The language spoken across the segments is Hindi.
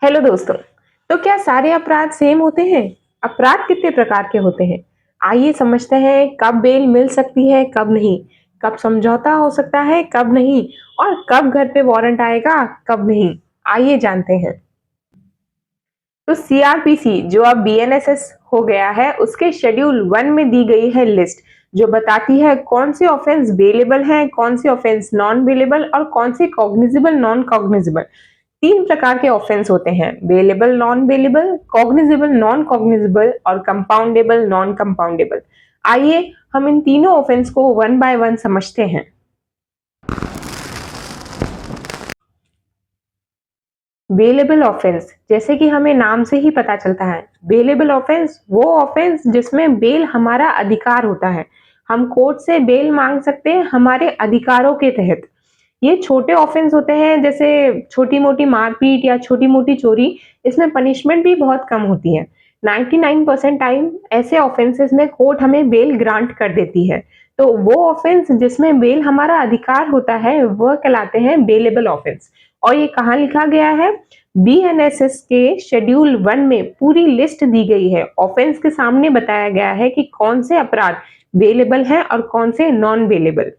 हेलो दोस्तों। तो क्या सारे अपराध सेम होते हैं? अपराध कितने प्रकार के होते हैं? आइए समझते हैं कब बेल मिल सकती है, कब नहीं, कब समझौता हो सकता है, कब नहीं, और कब घर पे वारंट आएगा, कब नहीं। आइए जानते हैं। तो सीआरपीसी जो अब बीएनएसएस हो गया है, उसके शेड्यूल 1 में दी गई है लिस्ट जो बताती है कौन से ऑफेंस बेलेबल हैं, कौन से ऑफेंस नॉन बेलेबल और कौन से कॉग्निजेबल नॉन कॉग्निजेबल। 3 प्रकार के ऑफेंस होते हैं, bailable non bailable, cognizable non cognizable और कंपाउंडेबल नॉन कंपाउंडेबल। आइए हम इन तीनों ऑफेंस को वन बाय वन समझते हैं। बेलेबल ऑफेंस, जैसे कि हमें नाम से ही पता चलता है, बेलेबल ऑफेंस वो ऑफेंस जिसमें बेल हमारा अधिकार होता है। हम कोर्ट से बेल मांग सकते हैं हमारे अधिकारों के तहत। ये छोटे ऑफेंस होते हैं, जैसे छोटी मोटी मारपीट या छोटी मोटी चोरी। इसमें पनिशमेंट भी बहुत कम होती है। 99% टाइम ऐसे ऑफेंसेस में कोर्ट हमें बेल ग्रांट कर देती है। तो वो ऑफेंस जिसमें बेल हमारा अधिकार होता है वह कहलाते हैं बेलेबल ऑफेंस। और ये कहाँ लिखा गया है? बीएनएसएस के शेड्यूल 1 में पूरी लिस्ट दी गई है। ऑफेंस के सामने बताया गया है कि कौन से अपराध बेलेबल हैं और कौन से नॉन बेलेबल।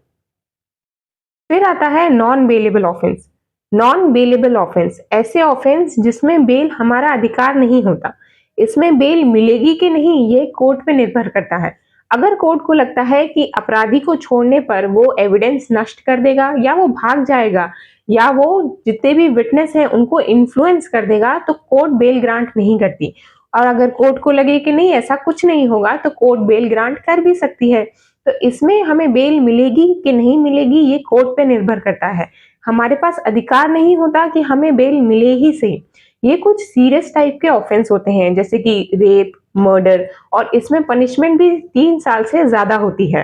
फिर आता है non bailable offence. Non bailable offence ऐसे ऑफेंस जिसमें बेल हमारा अधिकार नहीं होता। इसमें बेल मिलेगी कि नहीं ये कोर्ट पे निर्भर करता है। अगर कोर्ट को लगता है कि अपराधी को छोड़ने पर वो एविडेंस नष्ट कर देगा या वो भाग जाएगा या वो जितने भी विटनेस हैं उनको इन्फ्लुएंस कर देगा, तो कोर्ट बेल ग्रांट नहीं करती। और अगर कोर्ट को लगे कि नहीं ऐसा कुछ नहीं होगा तो कोर्ट बेल ग्रांट कर भी सकती है। तो इसमें हमें बेल मिलेगी कि नहीं मिलेगी ये कोर्ट पे निर्भर करता है। हमारे पास अधिकार नहीं होता कि हमें बेल मिले ही सही। ये कुछ सीरियस टाइप के ऑफेंस होते हैं, जैसे कि रेप, मर्डर, और इसमें पनिशमेंट भी 3 साल से ज्यादा होती है।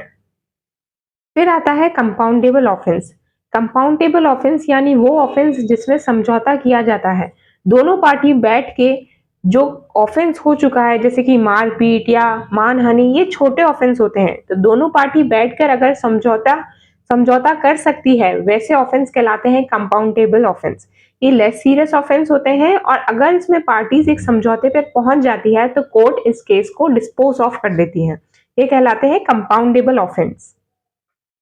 फिर आता है कंपाउंडेबल ऑफेंस। कंपाउंडेबल ऑफेंस यानी वो ऑफेंस जिसमें समझौता किया जाता है। दोनों पार्टी बैठ के जो ऑफेंस हो चुका है, जैसे कि मारपीट या मानहानि, ये छोटे ऑफेंस होते हैं, तो दोनों पार्टी बैठकर अगर समझौता समझौता कर सकती है वैसे ऑफेंस कहलाते हैं कंपाउंडेबल ऑफेंस। ये लेस सीरियस ऑफेंस होते हैं और अगर इसमें पार्टीज एक समझौते पर पहुंच जाती है तो कोर्ट इस केस को डिस्पोज ऑफ कर देती है। ये कहलाते हैं कंपाउंडेबल ऑफेंस।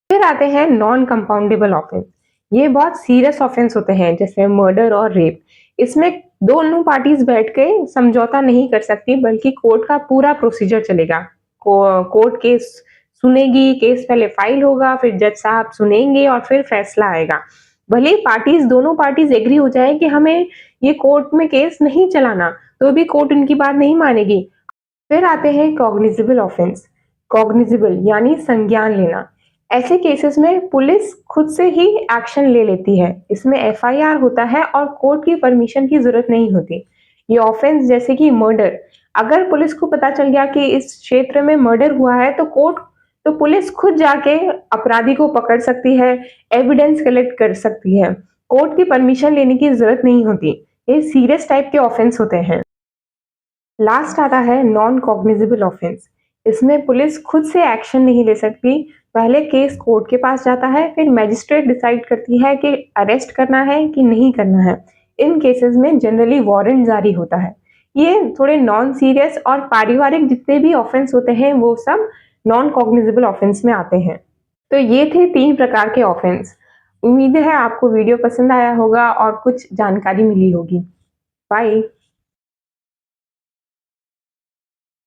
फिर आते हैं नॉन कंपाउंडेबल ऑफेंस। ये बहुत सीरियस ऑफेंस होते हैं, जैसे मर्डर और रेप। इसमें दोनों पार्टीज बैठ के समझौता नहीं कर सकती, बल्कि कोर्ट का पूरा प्रोसीजर चलेगा। कोर्ट केस सुनेगी, केस पहले फाइल होगा, फिर जज साहब सुनेंगे और फिर फैसला आएगा। भले पार्टीज दोनों पार्टीज एग्री हो जाए कि हमें ये कोर्ट में केस नहीं चलाना, तो भी कोर्ट उनकी बात नहीं मानेगी। फिर आते हैं कॉग्निजेबल ऑफेंस। कॉग्निजेबल यानी संज्ञान लेना। ऐसे केसेस में पुलिस खुद से ही एक्शन ले लेती है। इसमें एफआईआर होता है और कोर्ट की परमिशन की जरूरत नहीं होती। ये ऑफेंस जैसे कि मर्डर, अगर पुलिस को पता चल गया कि इस क्षेत्र में मर्डर हुआ है तो पुलिस खुद जाके अपराधी को पकड़ सकती है, एविडेंस कलेक्ट कर सकती है। कोर्ट की परमिशन लेने की जरूरत नहीं होती। ये सीरियस टाइप के ऑफेंस होते हैं। लास्ट आता है नॉन कॉग्निजेबल ऑफेंस। इसमें पुलिस खुद से एक्शन नहीं ले सकती। पहले केस कोर्ट के पास जाता है, फिर मैजिस्ट्रेट डिसाइड करती है कि अरेस्ट करना है कि नहीं करना है। इन केसेस में जनरली वारंट जारी होता है। ये थोड़े नॉन सीरियस और पारिवारिक जितने भी ऑफेंस होते हैं वो सब नॉन कॉग्निजेबल ऑफेंस में आते हैं। तो ये थे 3 प्रकार के ऑफेंस। उम्मीद है आपको वीडियो पसंद आया होगा और कुछ जानकारी मिली होगी। बाय।